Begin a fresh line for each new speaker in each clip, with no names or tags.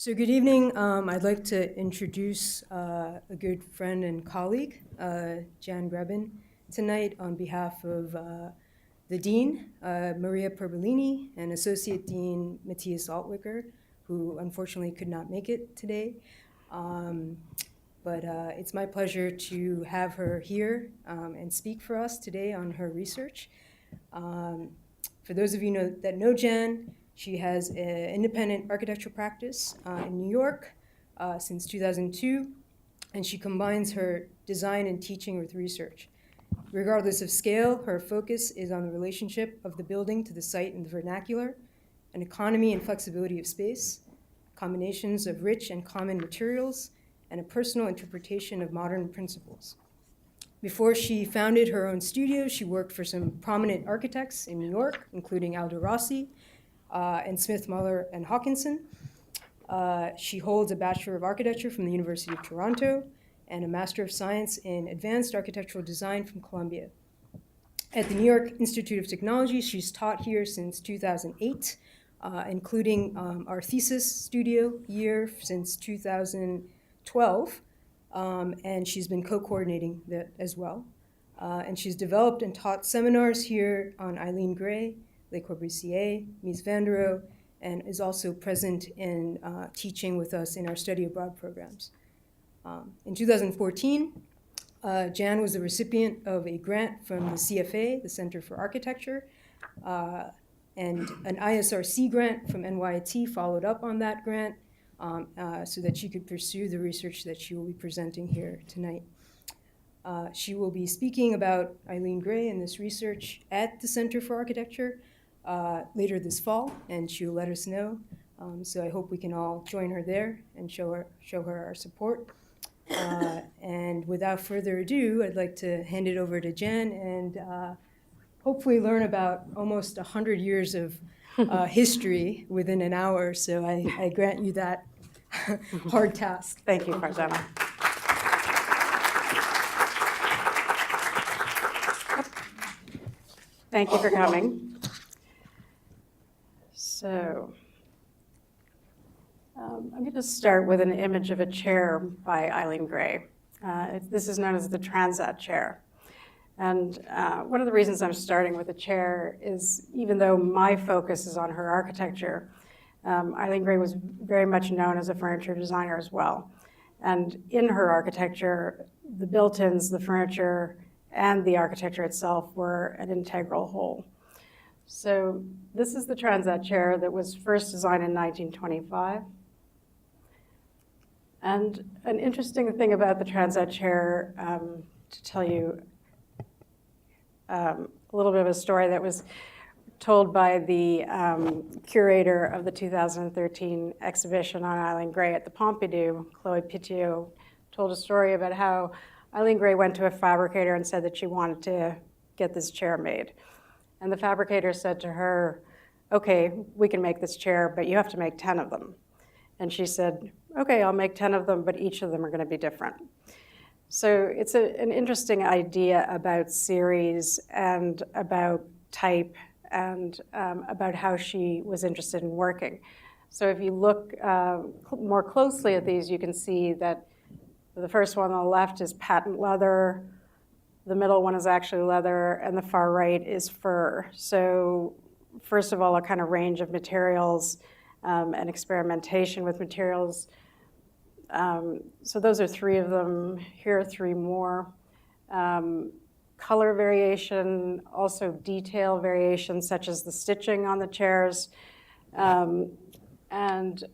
So good evening. I'd like to introduce a good friend and colleague, Jan Greben, tonight on behalf of the Dean, Maria Perbolini, and Associate Dean Matthias Altwicker, who unfortunately could not make it today. But it's my pleasure to have her here and speak for us today on her research. For those of you that know Jan, she has an independent architectural practice in New York since 2002, and she combines her design and teaching with research. Regardless of scale, her focus is on the relationship of the building to the site and the vernacular, an economy and flexibility of space, combinations of rich and common materials, and a personal interpretation of modern principles. Before she founded her own studio, she worked for some prominent architects in New York, including Aldo Rossi, and Smith, Muller, and Hawkinson. She holds a Bachelor of Architecture from the University of Toronto and a Master of Science in Advanced Architectural Design from Columbia. At the New York Institute of Technology, she's taught here since 2008, including our thesis studio year since 2012, and she's been co-coordinating that as well. And she's developed and taught seminars here on Eileen Gray, Le Corbusier, Mies van der Rohe, and is also present in teaching with us in our study abroad programs. In 2014, Jan was the recipient of a grant from the CFA, the Center for Architecture, and an ISRC grant from NYIT followed up on that grant so that she could pursue the research that she will be presenting here tonight. She will be speaking about Eileen Gray and this research at the Center for Architecture later this fall, and she will let us know. So I hope we can all join her there and show her our support. And without further ado, I'd like to hand it over to Jan and hopefully learn about almost 100 years of history within an hour. So I grant you that hard task.
Thank you, Farzana. Thank you for coming. So I'm going to start with an image of a chair by Eileen Gray. This is known as the Transat chair. And one of the reasons I'm starting with a chair is even though my focus is on her architecture, Eileen Gray was very much known as a furniture designer as well. And in her architecture, the built-ins, the furniture, and the architecture itself were an integral whole. So this is the Transat chair that was first designed in 1925. And an interesting thing about the Transat chair, to tell you a little bit of a story that was told by the curator of the 2013 exhibition on Eileen Gray at the Pompidou, Chloe Pittiot, told a story about how Eileen Gray went to a fabricator and said that she wanted to get this chair made. And the fabricator said to her, okay, we can make this chair, but you have to make 10 of them. And she said, okay, I'll make 10 of them, but each of them are going to be different. So it's an interesting idea about series and about type and about how she was interested in working. So if you look more closely at these, you can see that the first one on the left is patent leather, the middle one is actually leather, and the far right is fur. So first of all, a kind of range of materials and experimentation with materials. So those are 3 of them. Here are 3 more. Color variation, also detail variation, such as the stitching on the chairs, and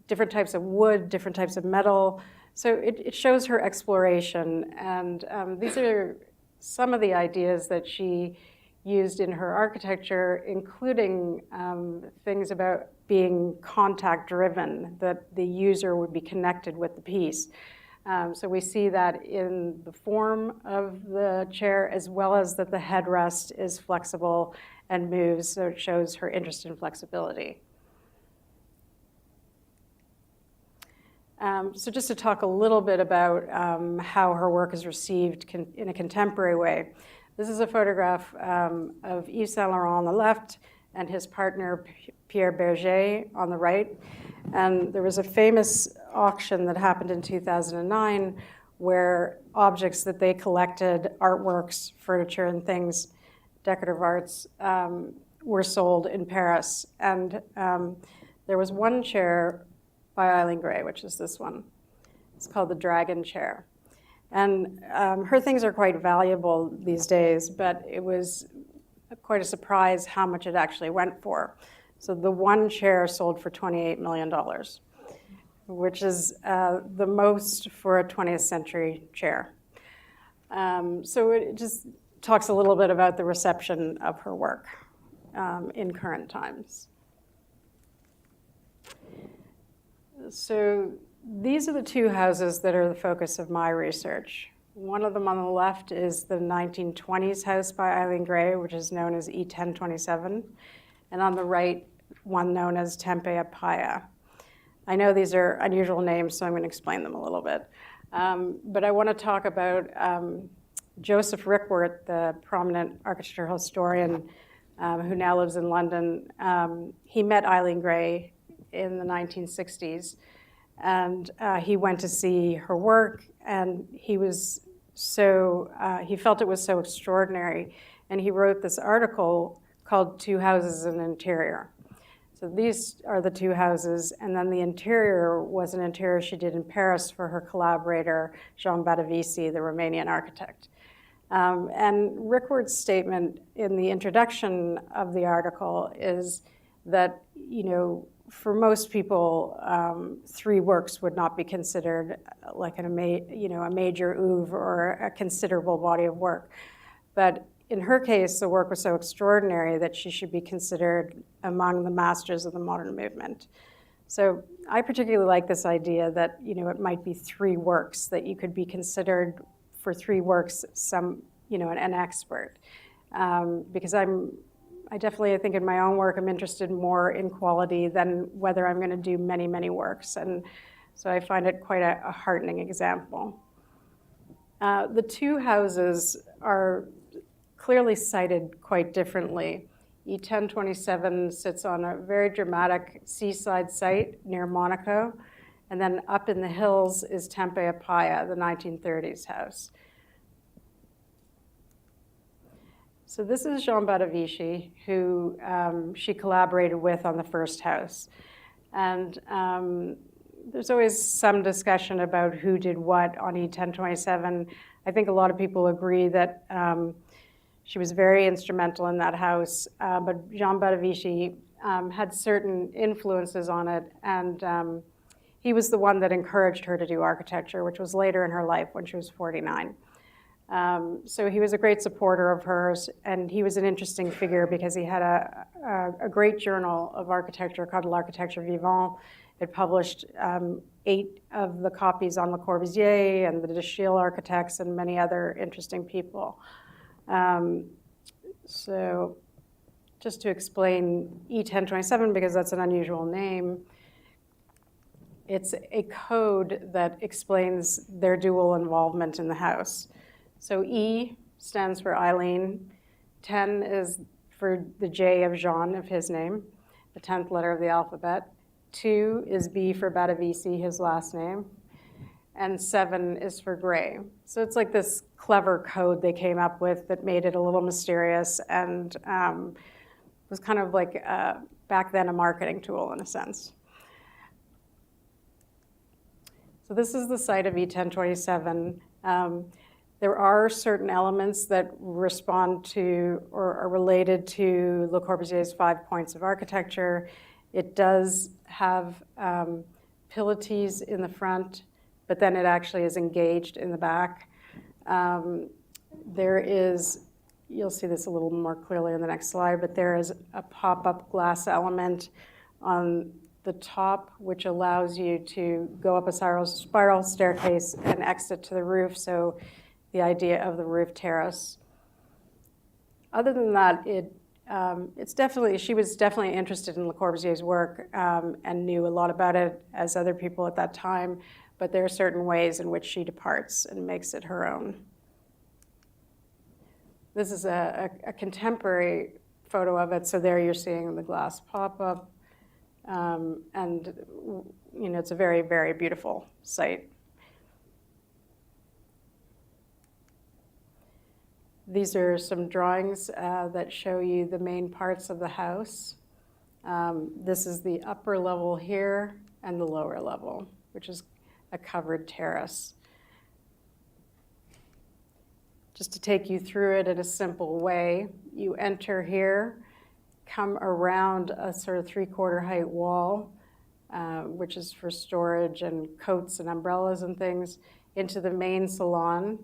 different types of wood, different types of metal. So it shows her exploration, and these are some of the ideas that she used in her architecture, including things about being contact-driven, that the user would be connected with the piece. So we see that in the form of the chair, as well as that the headrest is flexible and moves, so it shows her interest in flexibility. So just to talk a little bit about how her work is received in a contemporary way. This is a photograph of Yves Saint Laurent on the left and his partner Pierre Berger on the right. And there was a famous auction that happened in 2009 where objects that they collected, artworks, furniture and things, decorative arts, were sold in Paris. And there was one chair by Eileen Gray, which is this one. It's called the Dragon Chair. And her things are quite valuable these days, but it was quite a surprise how much it actually went for. So the one chair sold for $28 million, which is the most for a 20th century chair. So it just talks a little bit about the reception of her work in current times. So these are the two houses that are the focus of my research. One of them on the left is the 1920s house by Eileen Gray, which is known as E1027, and on the right, one known as tempeh upaya. I know these are unusual names, so I'm going to explain them a little bit. But I want to talk about Joseph Rickwort, the prominent architectural historian who now lives in London. He met Eileen Gray in the 1960s, and he went to see her work, and he felt it was so extraordinary, and he wrote this article called Two Houses and an Interior. So these are the two houses, and then the interior was an interior she did in Paris for her collaborator, Jean Badavici, the Romanian architect. And Rickwort's statement in the introduction of the article is that, for most people, 3 works would not be considered like a major oeuvre or a considerable body of work. But in her case, the work was so extraordinary that she should be considered among the masters of the modern movement. So I particularly like this idea that, it might be 3 works, that you could be considered for 3 works an expert. Because I definitely, I think in my own work, I'm interested more in quality than whether I'm going to do many, many works. And so I find it quite a heartening example. The two houses are clearly sited quite differently. E1027 sits on a very dramatic seaside site near Monaco, and then up in the hills is tempeh upaya, the 1930s house. So this is Jean Badavici, who she collaborated with on the first house. And there's always some discussion about who did what on E1027. I think a lot of people agree that she was very instrumental in that house, but Jean Badavici had certain influences on it, and he was the one that encouraged her to do architecture, which was later in her life when she was 49. So he was a great supporter of hers, and he was an interesting figure because he had a great journal of architecture called L'Architecture Vivant. It published 8 of the copies on Le Corbusier and the de Schiele architects and many other interesting people. So just to explain E1027, because that's an unusual name, it's a code that explains their dual involvement in the house. So E stands for Eileen, 10 is for the J of Jean, of his name, the 10th letter of the alphabet. 2 is B for Badavici, his last name. And 7 is for Gray. So it's like this clever code they came up with that made it a little mysterious and was kind of like, back then, a marketing tool in a sense. So this is the site of E1027. There are certain elements that respond to or are related to Le Corbusier's 5 points of architecture. It does have pilotis in the front, but then it actually is engaged in the back. There is, you'll see this a little more clearly in the next slide, but there is a pop-up glass element on the top, which allows you to go up a spiral staircase and exit to the roof, so the idea of the roof terrace. Other than that, she was definitely interested in Le Corbusier's work and knew a lot about it as other people at that time, but there are certain ways in which she departs and makes it her own. This is a contemporary photo of it, so there you're seeing the glass pop-up. And it's a very, very beautiful site. These are some drawings that show you the main parts of the house. This is the upper level here and the lower level, which is a covered terrace. Just to take you through it in a simple way, you enter here, come around a sort of 3/4 height wall, which is for storage and coats and umbrellas and things, into the main salon.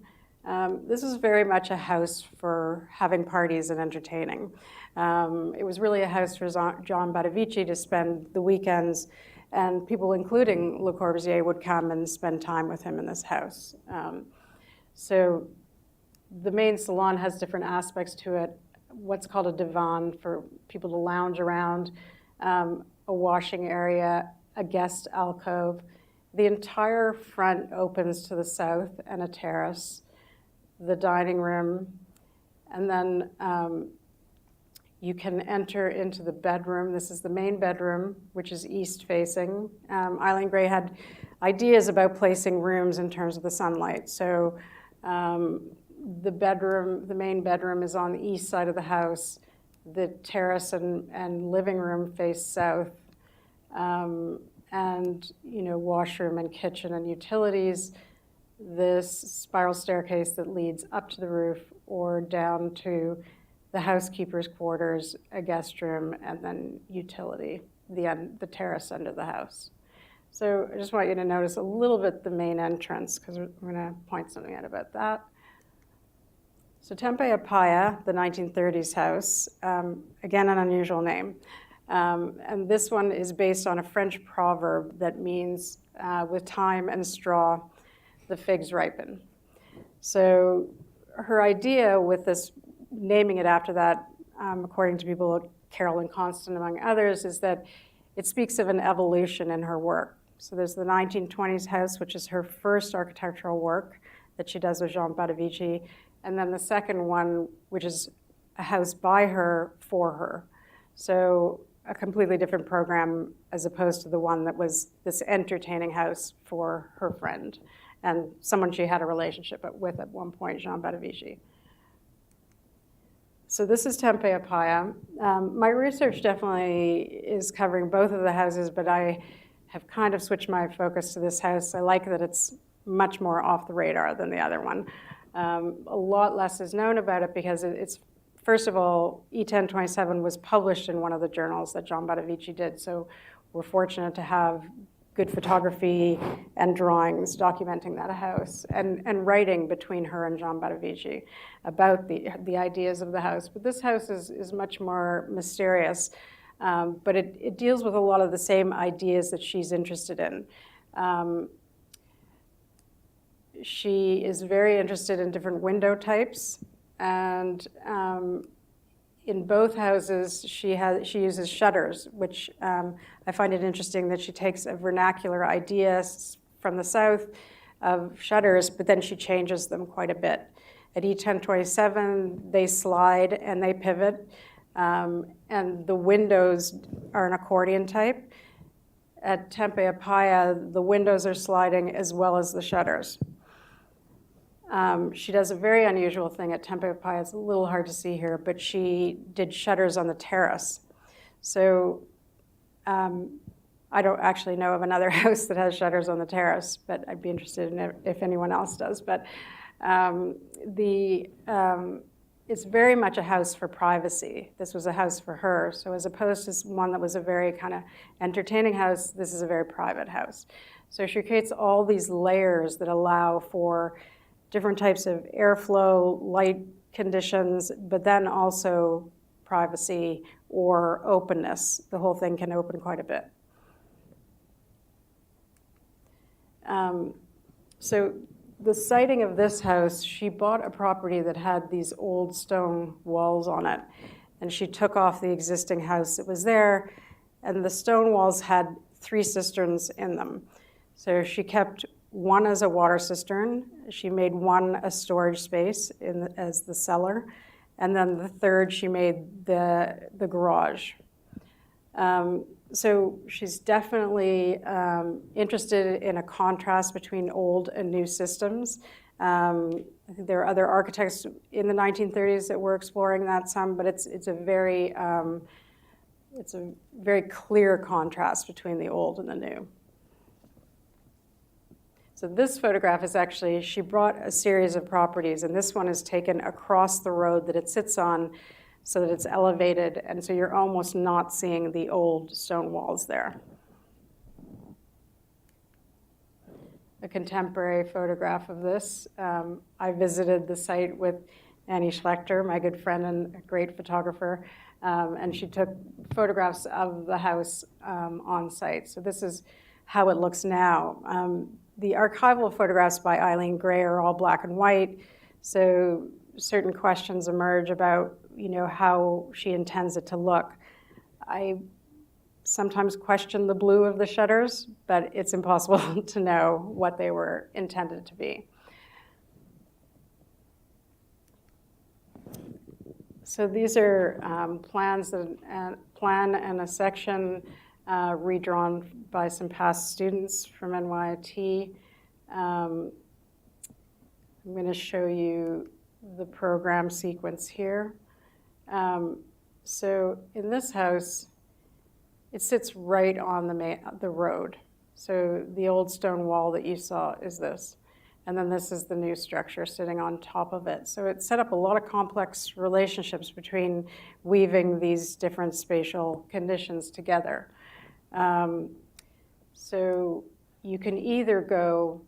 This is very much a house for having parties and entertaining. It was really a house for John Badavici to spend the weekends, and people, including Le Corbusier, would come and spend time with him in this house. So the main salon has different aspects to it. What's called a divan for people to lounge around, a washing area, a guest alcove. The entire front opens to the south and a terrace, the dining room, and then you can enter into the bedroom. This is the main bedroom, which is east facing. Eileen Gray had ideas about placing rooms in terms of the sunlight. So the main bedroom is on the east side of the house. The terrace and living room face south. And washroom and kitchen and utilities. This spiral staircase that leads up to the roof or down to the housekeeper's quarters, a guest room, and then utility, the terrace under the house. So I just want you to notice a little bit the main entrance, because we're going to point something out about that. So tempeh upaya, the 1930s house, again an unusual name. And this one is based on a French proverb that means, with time and straw, the figs ripen. So her idea with this, naming it after that, according to people like Carol and Constant, among others, is that it speaks of an evolution in her work. So there's the 1920s house, which is her first architectural work that she does with Jean Badavici, and then the second one, which is a house by her for her. So a completely different program as opposed to the one that was this entertaining house for her friend and someone she had a relationship with at one point, Jean Badavici. So this is tempeh upaya. My research definitely is covering both of the houses, but I have kind of switched my focus to this house. I like that it's much more off the radar than the other one. A lot less is known about it because it's, first of all, E1027 was published in one of the journals that John Badavici did, so we're fortunate to have good photography and drawings documenting that house, and writing between her and John Badavici about the ideas of the house. But this house is much more mysterious, but it deals with a lot of the same ideas that she's interested in. She is very interested in different window types, and in both houses, she uses shutters, which I find it interesting that she takes a vernacular idea from the south of shutters, but then she changes them quite a bit. At E1027, they slide and they pivot, and the windows are an accordion type. At tempeh upaya, the windows are sliding as well as the shutters. She does a very unusual thing at tempeh upaya. It's a little hard to see here, but she did shutters on the terrace. So I don't actually know of another house that has shutters on the terrace, but I'd be interested in it if anyone else does. But it's very much a house for privacy. This was a house for her. So as opposed to one that was a very kind of entertaining house, this is a very private house. So she creates all these layers that allow for different types of airflow, light conditions, but then also privacy or openness. The whole thing can open quite a bit. So the siting of this house, she bought a property that had these old stone walls on it, and she took off the existing house that was there, and the stone walls had 3 cisterns in them. So she kept one as a water cistern, she made one a storage space as the cellar, and then the third she made the garage. So she's definitely interested in a contrast between old and new systems. I think there are other architects in the 1930s that were exploring that some, but it's a very clear contrast between the old and the new. So this photograph is actually, she brought a series of properties, and this one is taken across the road that it sits on so that it's elevated, and so you're almost not seeing the old stone walls there. A contemporary photograph of this. I visited the site with Annie Schlechter, my good friend and a great photographer, and she took photographs of the house on site. So this is how it looks now. The archival photographs by Eileen Gray are all black and white, so certain questions emerge about, how she intends it to look. I sometimes question the blue of the shutters, but it's impossible to know what they were intended to be. So these are plans that plan and a section redrawn by some past students from NYIT. I'm going to show you the program sequence here. So in this house, it sits right on the road. So the old stone wall that you saw is this. And then this is the new structure sitting on top of it. So it set up a lot of complex relationships between weaving these different spatial conditions together. So you can either go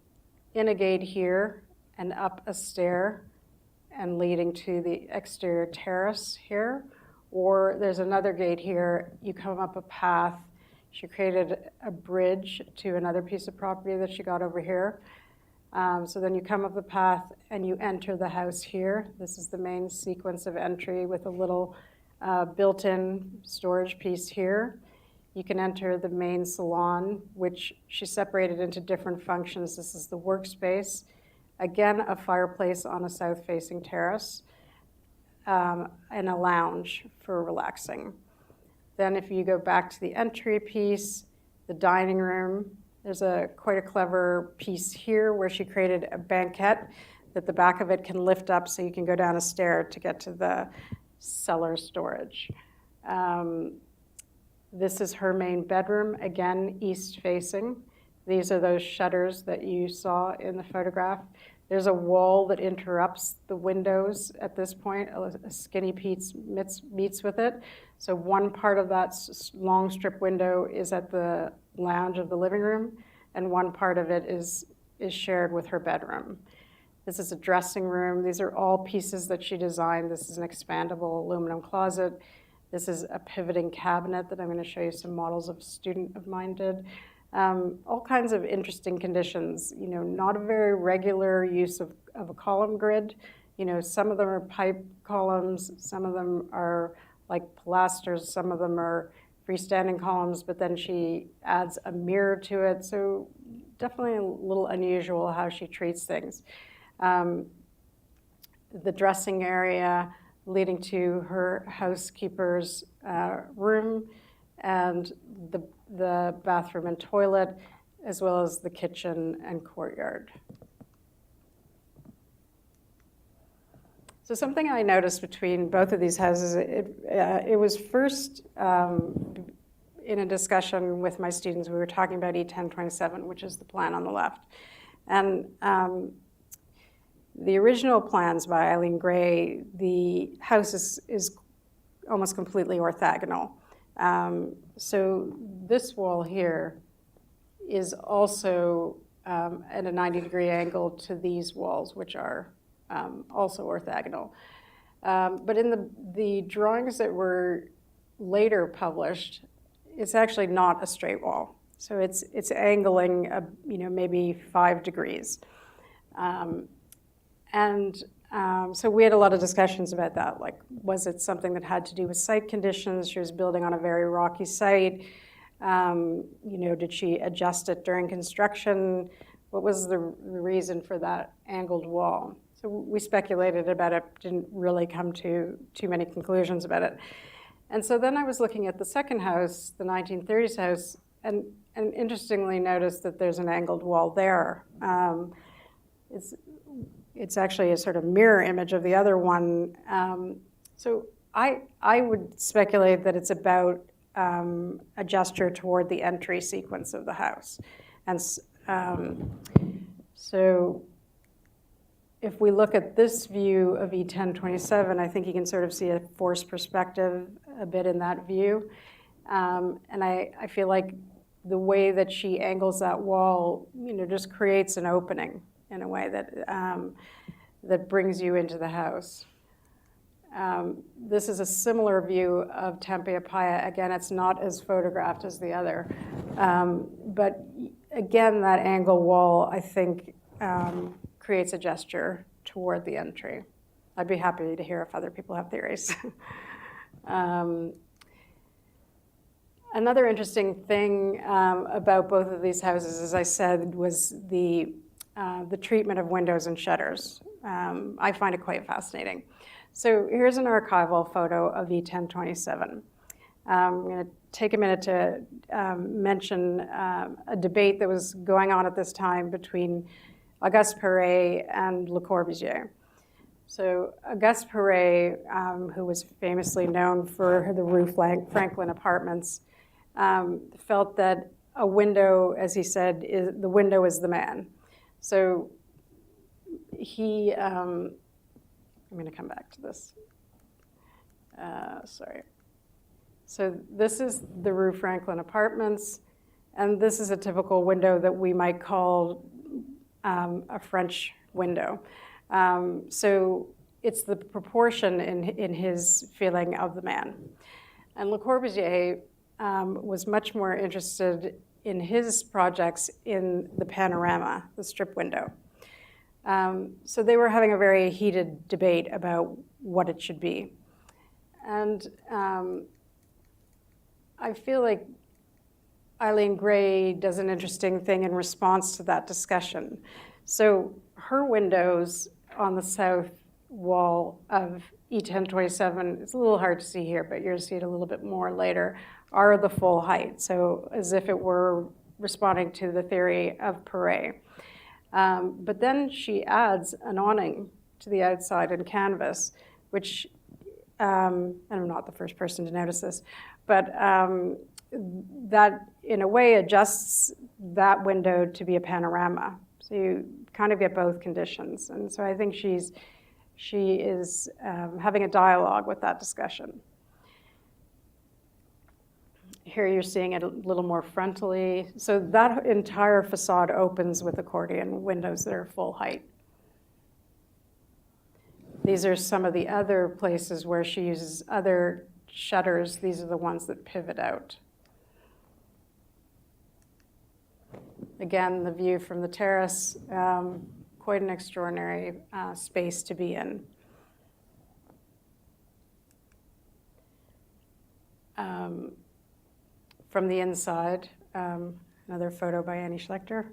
in a gate here and up a stair and leading to the exterior terrace here, or there's another gate here, you come up a path. She created a bridge to another piece of property that she got over here. So then you come up the path and you enter the house here. This is the main sequence of entry with a little built-in storage piece here. You can enter the main salon, which she separated into different functions. This is the workspace. Again, a fireplace on a south-facing terrace, and a lounge for relaxing. Then if you go back to the entry piece, the dining room, there's quite a clever piece here where she created a banquette that the back of it can lift up so you can go down a stair to get to the cellar storage. This is her main bedroom, again, east-facing. These are those shutters that you saw in the photograph. There's a wall that interrupts the windows at this point. A skinny piece meets with it. So one part of that long strip window is at the lounge of the living room, and one part of it is shared with her bedroom. This is a dressing room. These are all pieces that she designed. This is an expandable aluminum closet. This is a pivoting cabinet that I'm going to show you some models of a student of mine did. All kinds of interesting conditions, not a very regular use of a column grid. Some of them are pipe columns, some of them are like pilasters, some of them are freestanding columns, but then she adds a mirror to it. So definitely a little unusual how she treats things. The dressing area leading to her housekeeper's room, and the bathroom and toilet, as well as the kitchen and courtyard. So something I noticed between both of these houses, it was first in a discussion with my students. We were talking about E1027, which is the plan on the left. And the original plans by Eileen Gray, the house is almost completely orthogonal. So this wall here is also at a 90-degree angle to these walls, which are also orthogonal. But in the drawings that were later published, it's actually not a straight wall. So it's angling, maybe 5 degrees. So we had a lot of discussions about that. Like, was it something that had to do with site conditions? She was building on a very rocky site. Did she adjust it during construction? What was the reason for that angled wall? So we speculated about it, didn't really come to too many conclusions about it. And so then I was looking at the second house, the 1930s house, and interestingly noticed that there's an angled wall there. It's actually a sort of mirror image of the other one. So I would speculate that it's about a gesture toward the entry sequence of the house. And so if we look at this view of E1027, I think you can sort of see a forced perspective a bit in that view. And I feel like the way that she angles that wall, just creates an opening in a way that, that brings you into the house. This is a similar view of tempeh upaya. Again, it's not as photographed as the other. But again, that angle wall, I think, creates a gesture toward the entry. I'd be happy to hear if other people have theories. Another interesting thing about both of these houses, as I said, was the treatment of windows and shutters. I find it quite fascinating. So here's an archival photo of E1027. I'm going to take a minute to mention a debate that was going on at this time between Auguste Perret and Le Corbusier. So Auguste Perret, who was famously known for the Rue Franklin apartments, felt that a window, as he said, the window is the man. So he, I'm going to come back to this. Sorry. So this is the Rue Franklin apartments, and this is a typical window that we might call a French window. So it's the proportion in his feeling of the man. And Le Corbusier was much more interested in his projects in the panorama, the strip window. So they were having a very heated debate about what it should be. And I feel like Eileen Gray does an interesting thing in response to that discussion. So her windows on the south wall of E1027, it's a little hard to see here, but you're going to see it a little bit more later, are the full height. So as if it were responding to the theory of Perret. But then she adds an awning to the outside in canvas, which, and I'm not the first person to notice this, but that in a way adjusts that window to be a panorama. So you kind of get both conditions. And so I think she is having a dialogue with that discussion. Here you're seeing it a little more frontally. So that entire facade opens with accordion windows that are full height. These are some of the other places where she uses other shutters. These are the ones that pivot out. Again, the view from the terrace, quite an extraordinary space to be in. From the inside, another photo by Annie Schlechter.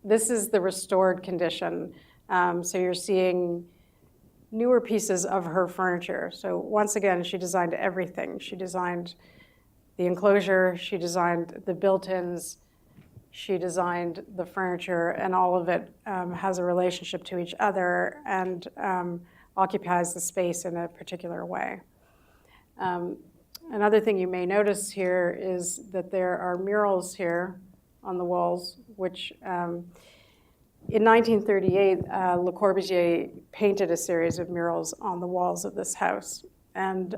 This is the restored condition. So you're seeing newer pieces of her furniture. So once again, she designed everything. She designed the enclosure, she designed the built-ins, she designed the furniture, and all of it has a relationship to each other and occupies the space in a particular way. Another thing you may notice here is that there are murals here on the walls, which in 1938, Le Corbusier painted a series of murals on the walls of this house. And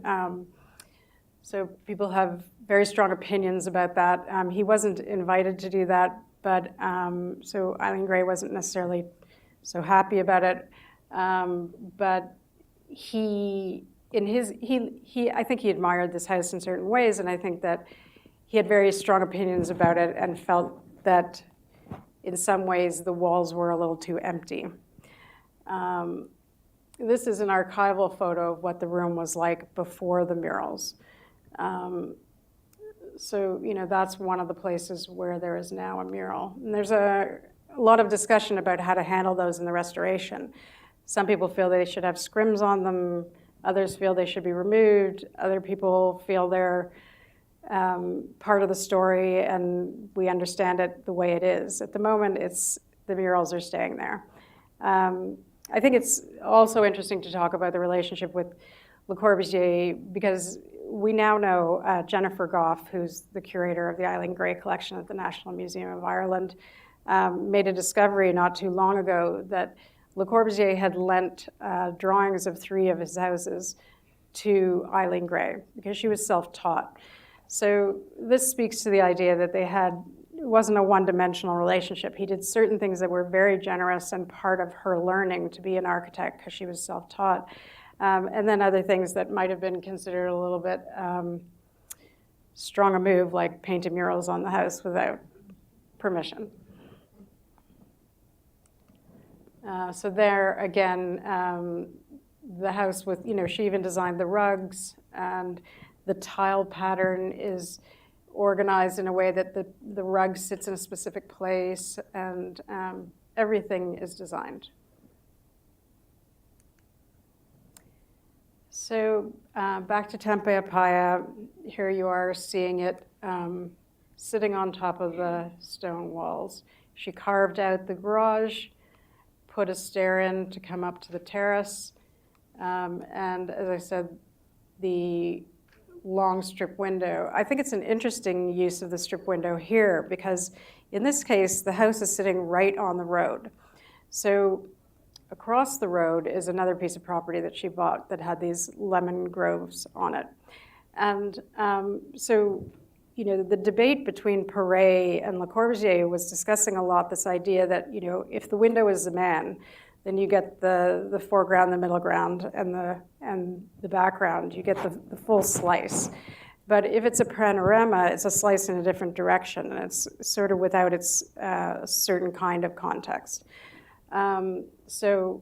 so people have very strong opinions about that. He wasn't invited to do that, but so Eileen Gray wasn't necessarily so happy about it. But I think he admired this house in certain ways, and I think that he had very strong opinions about it and felt that in some ways the walls were a little too empty. This is an archival photo of what the room was like before the murals. So, that's one of the places where there is now a mural. And there's a lot of discussion about how to handle those in the restoration. Some people feel they should have scrims on them. Others feel they should be removed. Other people feel they're part of the story and we understand it the way it is. At the moment, the murals are staying there. I think it's also interesting to talk about the relationship with Le Corbusier because we now know Jennifer Goff, who's the curator of the Eileen Gray collection at the National Museum of Ireland, made a discovery not too long ago that Le Corbusier had lent drawings of 3 of his houses to Eileen Gray because she was self-taught. So this speaks to the idea that it wasn't a one-dimensional relationship. He did certain things that were very generous and part of her learning to be an architect because she was self-taught. And then other things that might have been considered a little bit strong a move, like painting murals on the house without permission. So there, again, the house with, she even designed the rugs, and the tile pattern is organized in a way that the rug sits in a specific place, and everything is designed. So back to tempeh upaya, here you are seeing it sitting on top of the stone walls. She carved out the garage, put a stair in to come up to the terrace, and as I said, the long strip window. I think it's an interesting use of the strip window here because in this case, the house is sitting right on the road. So across the road is another piece of property that she bought that had these lemon groves on it. And so, the debate between Perret and Le Corbusier was discussing a lot this idea that, if the window is a man, then you get the foreground, the middle ground, and the background. You get the full slice. But if it's a panorama, it's a slice in a different direction, and it's sort of without its certain kind of context. So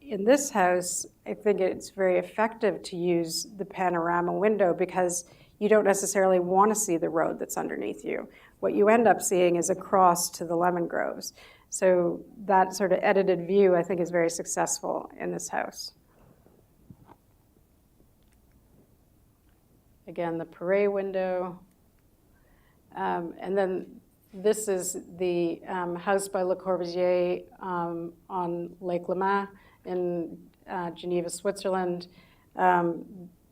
in this house, I think it's very effective to use the panorama window because you don't necessarily want to see the road that's underneath you. What you end up seeing is across to the lemon groves. So that sort of edited view, I think, is very successful in this house. Again, the Perret window. And then this is the house by Le Corbusier on Lake Leman in Geneva, Switzerland.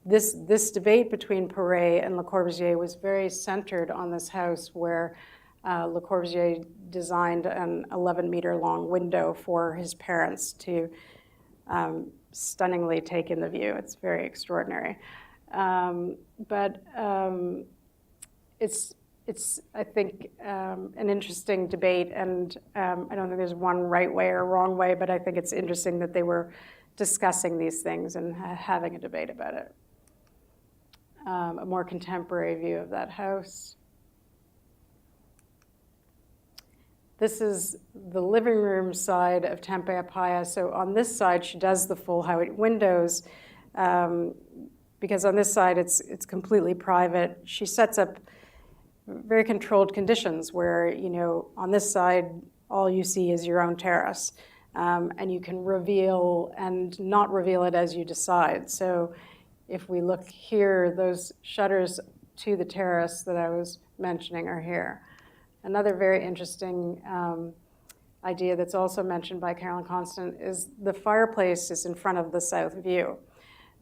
This debate between Perret and Le Corbusier was very centered on this house where Le Corbusier designed an 11-meter-long window for his parents to stunningly take in the view. It's very extraordinary. But it's I think, an interesting debate, and I don't think there's one right way or wrong way, but I think it's interesting that they were discussing these things and having a debate about it. A more contemporary view of that house. This is the living room side of tempeh upaya. So on this side, she does the full height windows, because on this side, it's completely private. She sets up very controlled conditions where, on this side, all you see is your own terrace. And you can reveal and not reveal it as you decide. So if we look here, those shutters to the terrace that I was mentioning are here. Another very interesting idea that's also mentioned by Carolyn Constant is the fireplace is in front of the south view.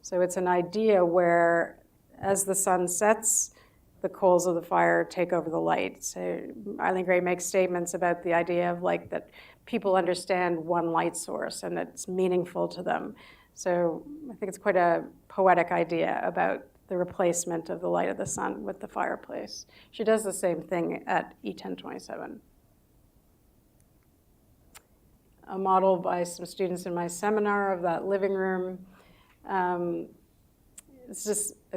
So it's an idea where as the sun sets, the coals of the fire take over the light. So Eileen Gray makes statements about the idea of that people understand one light source and it's meaningful to them. So I think it's quite a poetic idea about the replacement of the light of the sun with the fireplace. She does the same thing at E1027. A model by some students in my seminar of that living room. I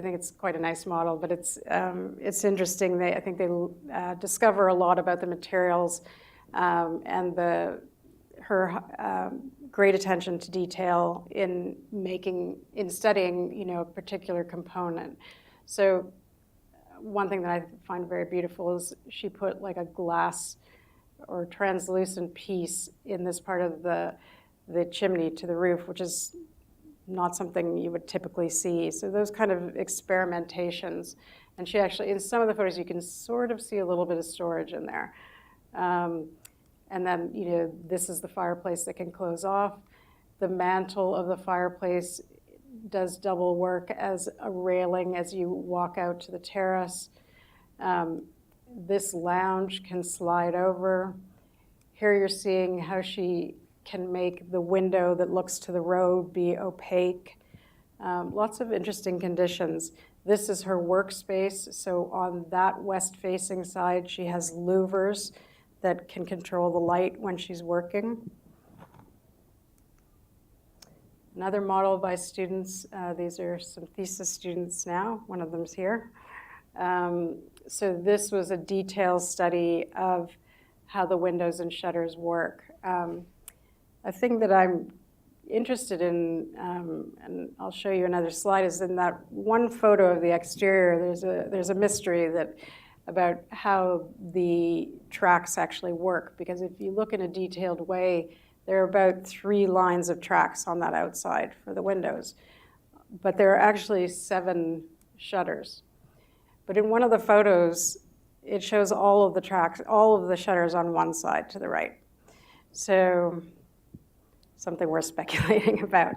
think it's quite a nice model, but it's interesting. I think they discover a lot about the materials and her great attention to detail in studying, a particular component. So one thing that I find very beautiful is she put a glass or translucent piece in this part of the chimney to the roof, which is not something you would typically see. So those kind of experimentations. And she actually, in some of the photos, you can sort of see a little bit of storage in there. And then, this is the fireplace that can close off. The mantle of the fireplace does double work as a railing as you walk out to the terrace. This lounge can slide over. Here you're seeing how she can make the window that looks to the road be opaque. Lots of interesting conditions. This is her workspace. So on that west-facing side, she has louvers that can control the light when she's working. Another model by students. These are some thesis students now. One of them's here. So this was a detailed study of how the windows and shutters work. A thing that I'm interested in, and I'll show you another slide, is in that one photo of the exterior, there's a mystery about how the tracks actually work. Because if you look in a detailed way, there are about 3 lines of tracks on that outside for the windows. But there are actually 7 shutters. But in one of the photos, it shows all of the tracks, all of the shutters on one side to the right. So something worth speculating about.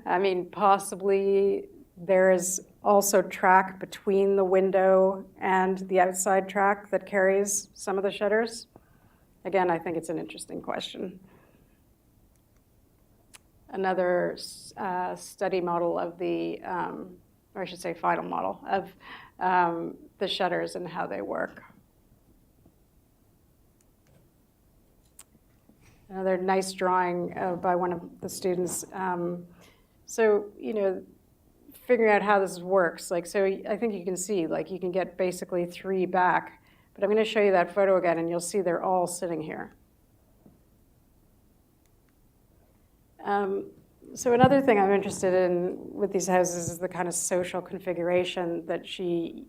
I mean, possibly there is also track between the window and the outside track that carries some of the shutters. Again, I think it's an interesting question. Another study model of the, or I should say final model, of the shutters and how they work. Another nice drawing by one of the students. So, figuring out how this works. So I think you can see, you can get basically 3 back. But I'm going to show you that photo again, and you'll see they're all sitting here. So another thing I'm interested in with these houses is the kind of social configuration that she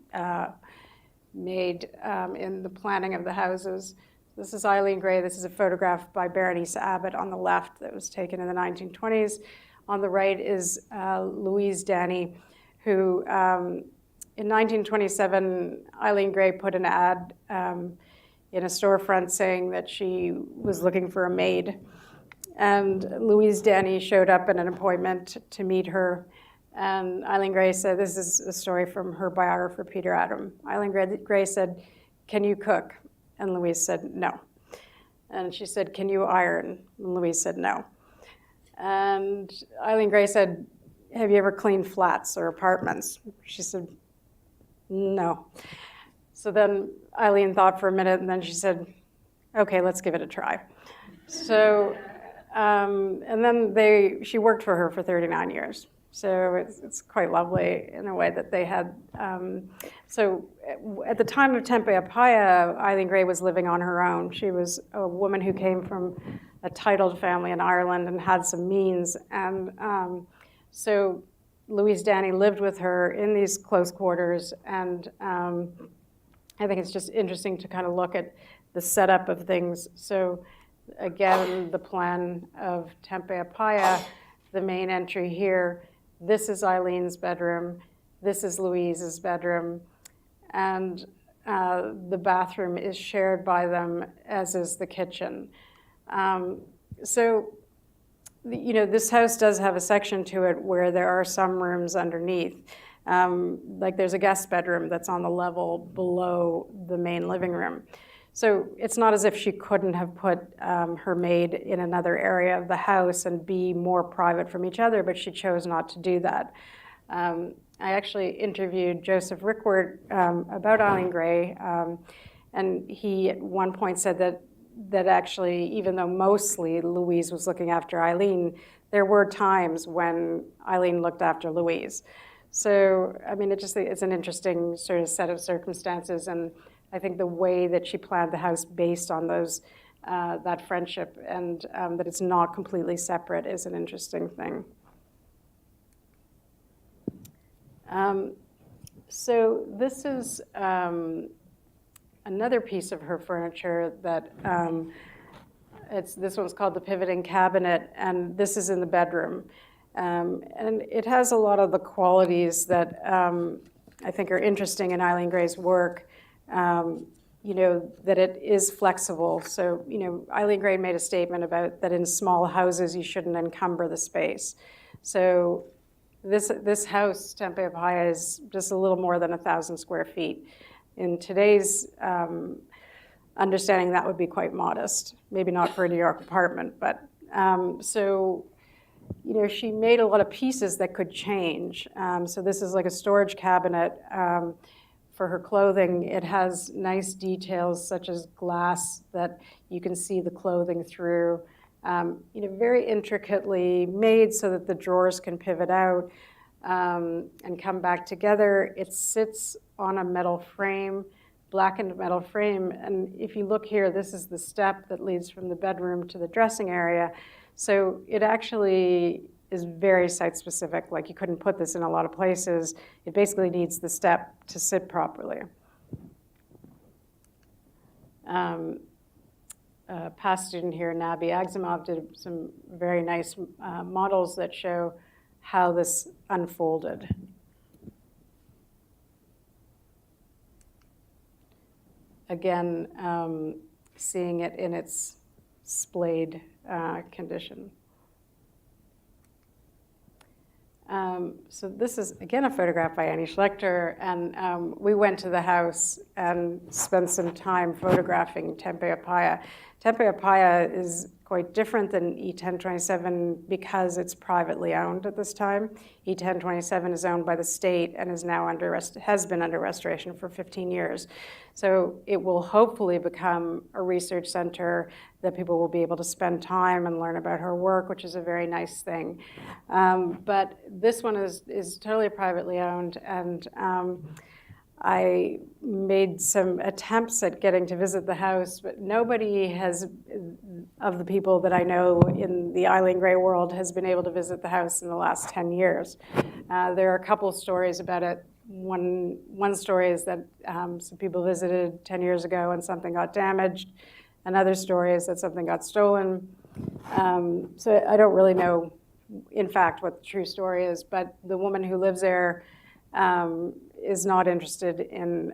made in the planning of the houses. This is Eileen Gray. This is a photograph by Berenice Abbott on the left that was taken in the 1920s. On the right is Louise Danny, who in 1927, Eileen Gray put an ad in a storefront saying that she was looking for a maid. And Louise Danny showed up at an appointment to meet her. And Eileen Gray said, this is a story from her biographer, Peter Adam. Eileen Gray said, "Can you cook?" And Louise said, "No." And she said, "Can you iron?" And Louise said, "No." And Eileen Gray said, "Have you ever cleaned flats or apartments?" She said, "No." So then Eileen thought for a minute, and then she said, "Okay, let's give it a try." So, and then she worked for her for 39 years. So it's quite lovely in a way that they had. So at the time of tempeh upaya, Eileen Gray was living on her own. She was a woman who came from a titled family in Ireland and had some means. And so Louise Danny lived with her in these close quarters. And I think it's just interesting to kind of look at the setup of things. So again, the plan of tempeh upaya, the main entry here. This is Eileen's bedroom. This is Louise's bedroom. And the bathroom is shared by them, as is the kitchen. So, this house does have a section to it where there are some rooms underneath. Like there's a guest bedroom that's on the level below the main living room. So it's not as if she couldn't have put her maid in another area of the house and be more private from each other, but she chose not to do that. I actually interviewed Joseph Rickward about Eileen Gray, and he at one point said that actually, even though mostly Louise was looking after Eileen, there were times when Eileen looked after Louise. So, I mean, it's an interesting sort of set of circumstances, and I think the way that she planned the house based on that friendship and that it's not completely separate is an interesting thing. So this is another piece of her furniture that this one's called the pivoting cabinet, and this is in the bedroom. And it has a lot of the qualities that I think are interesting in Eileen Gray's work, that it is flexible. So, Eileen Gray made a statement about that in small houses you shouldn't encumber the space. So this house, Tempeh Upaya, is just a little more than 1,000 square feet. In today's understanding, that would be quite modest. Maybe not for a New York apartment, but she made a lot of pieces that could change. So this is like a storage cabinet for her clothing. It has nice details such as glass that you can see the clothing through. Very intricately made so that the drawers can pivot out and come back together. It sits on a metal frame, blackened metal frame. And if you look here, this is the step that leads from the bedroom to the dressing area. So it actually is very site-specific. Like, you couldn't put this in a lot of places. It basically needs the step to sit properly. A past student here, Nabi Agzimov, did some very nice models that show how this unfolded. Again, seeing it in its splayed condition. So this is, again, a photograph by Annie Schlechter, and we went to the house and spent some time photographing Tempeh Upaya. Tempeh Upaya is quite different than E1027 because it's privately owned at this time. E1027 is owned by the state and is now has been under restoration for 15 years. So it will hopefully become a research center that people will be able to spend time and learn about her work, which is a very nice thing. But this one is totally privately owned, and I made some attempts at getting to visit the house, but nobody of the people that I know in the Eileen Gray world has been able to visit the house in the last 10 years. There are a couple stories about it. One story is that some people visited 10 years ago and something got damaged. Another story is that something got stolen. So I don't really know, in fact, what the true story is, but the woman who lives there is not interested in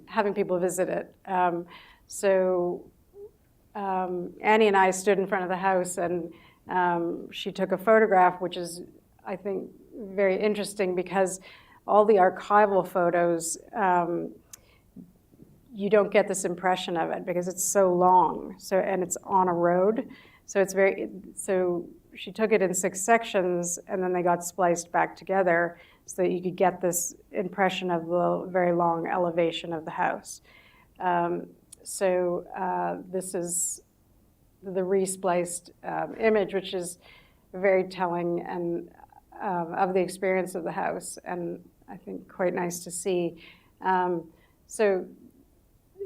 having people visit it. So Annie and I stood in front of the house, and she took a photograph, which is, I think, very interesting because all the archival photos, you don't get this impression of it because it's so long. And it's on a road, so she took it in 6 sections, and then they got spliced back together so that you could get this impression of the very long elevation of the house. This is the respliced image, which is very telling and of the experience of the house, and I think quite nice to see. So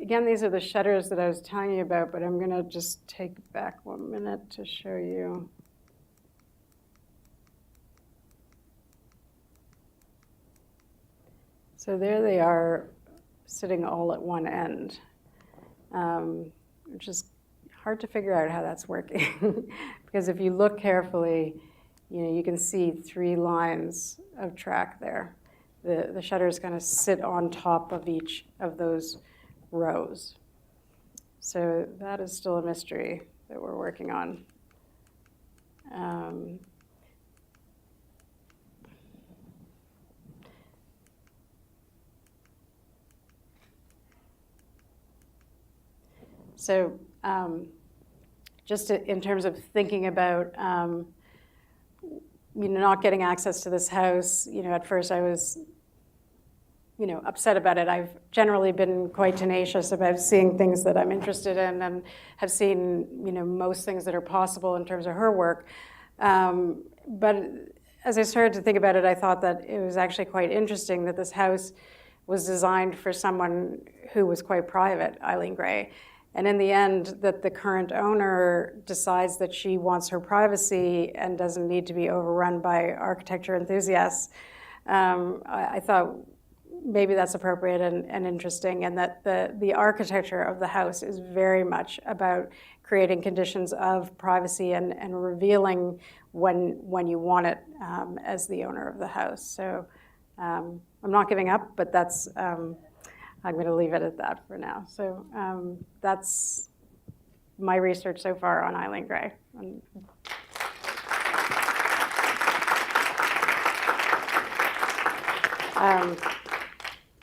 again, these are the shutters that I was telling you about, but I'm going to just take back 1 minute to show you. So there they are, sitting all at one end, which is hard to figure out how that's working. Because if you look carefully, you can see 3 lines of track there. The shutters kind of sit on top of each of those rows. So that is still a mystery that we're working on. So just in terms of thinking about not getting access to this house, at first I was upset about it. I've generally been quite tenacious about seeing things that I'm interested in and have seen most things that are possible in terms of her work. But as I started to think about it, I thought that it was actually quite interesting that this house was designed for someone who was quite private, Eileen Gray. And in the end, that the current owner decides that she wants her privacy and doesn't need to be overrun by architecture enthusiasts. I thought maybe that's appropriate and interesting, and that the architecture of the house is very much about creating conditions of privacy and revealing when you want it as the owner of the house. So I'm not giving up, but that's, I'm going to leave it at that for now. So that's my research so far on Eileen Gray.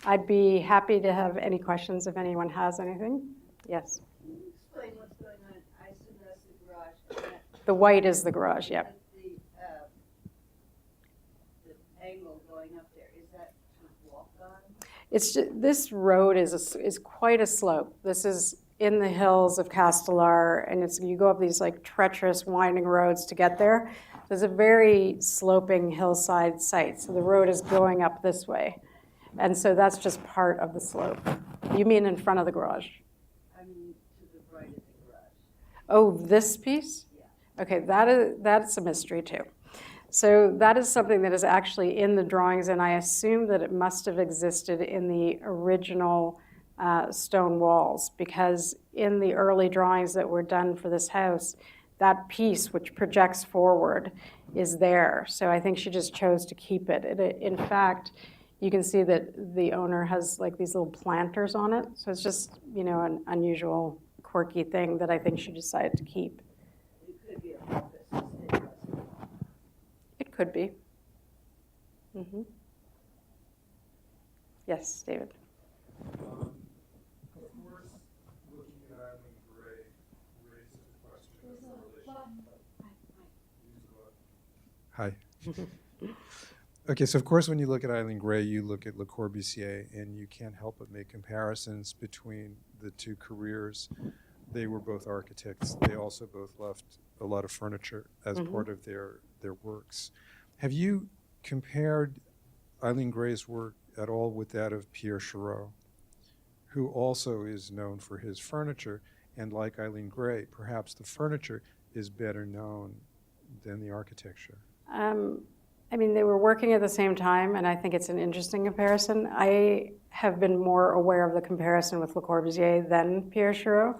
I'd be happy to have any questions if anyone has anything. Yes?
Can you explain what's going on? I assume that's the garage.
The white is the garage, yep.
The angle going up there, is that to walk on?
It's just, this road is quite a slope. This is in the hills of Castellar, and it's, you go up these like treacherous winding roads to get there. There's a very sloping hillside site, so the road is going up this way. And so that's just part of the slope. You mean in front of the garage?
I mean, to the right of the garage.
Oh, this piece?
Yeah.
Okay, that's a mystery too. So that is something that is actually in the drawings, and I assume that it must have existed in the original stone walls, because in the early drawings that were done for this house, that piece which projects forward is there. So I think she just chose to keep it. In fact, you can see that the owner has like these little planters on it. So it's just, you know, an unusual, quirky thing that I think she decided to keep.
It could be a office.
It could be. Mm-hmm. Yes, David.
Of course, looking at Eileen Gray raises the question of the relation. Hi. Okay, so of course when you look at Eileen Gray, you look at Le Corbusier, and you can't help but make comparisons between the two careers. They were both architects. They also both left a lot of furniture as part of their works. Have you compared Eileen Gray's work at all with that of Pierre Chareau, who also is known for his furniture, and like Eileen Gray, perhaps the furniture is better known than the architecture?
I mean, they were working at the same time, and I think it's an interesting comparison. I have been more aware of the comparison with Le Corbusier than Pierre Chareau,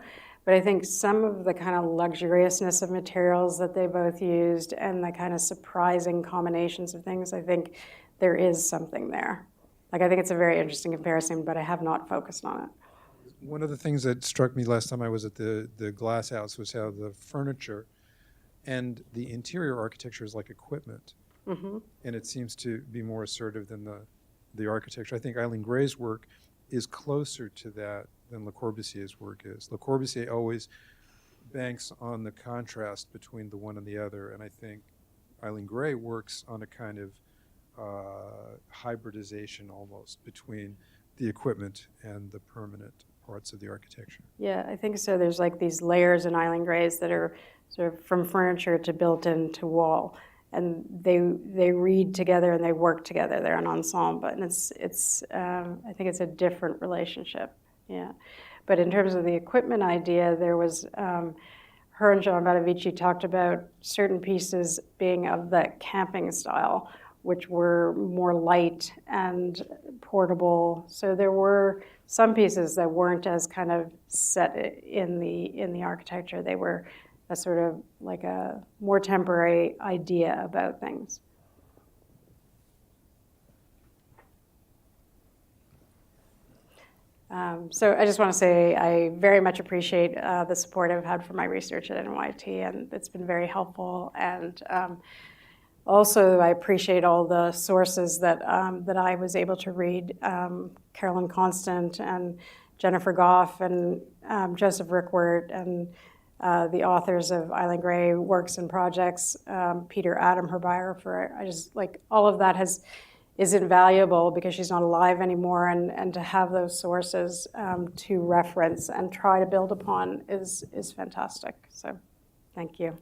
but I think some of the kind of luxuriousness of materials that they both used and the kind of surprising combinations of things, I think there is something there. Like, I think it's a very interesting comparison, but I have not focused on it.
One of the things that struck me last time I was at the Glass House was how the furniture and the interior architecture is like equipment.
Mm-hmm.
And it seems to be more assertive than the architecture. I think Eileen Gray's work is closer to that than Le Corbusier's work is. Le Corbusier always banks on the contrast between the one and the other, and I think Eileen Gray works on a kind of hybridization almost between the equipment and the permanent parts of the architecture.
Yeah, I think so. There's like these layers in Eileen Gray's that are sort of from furniture to built-in to wall. And they read together and they work together. They're an ensemble, and it's I think it's a different relationship. Yeah, but in terms of the equipment idea, there was her and John Badavici talked about certain pieces being of the camping style, which were more light and portable. So there were some pieces that weren't as kind of set in the architecture. They were a sort of like a more temporary idea about things. So I just want to say I very much appreciate the support I've had for my research at NYIT, and it's been very helpful. And also, I appreciate all the sources that I was able to read. Carolyn Constant and Jennifer Goff and Joseph Rickwert and the authors of Eileen Gray works and projects, Peter Adam, her biographer. I just like all of that is invaluable because she's not alive anymore, and to have those sources to reference and try to build upon is fantastic. So, thank you.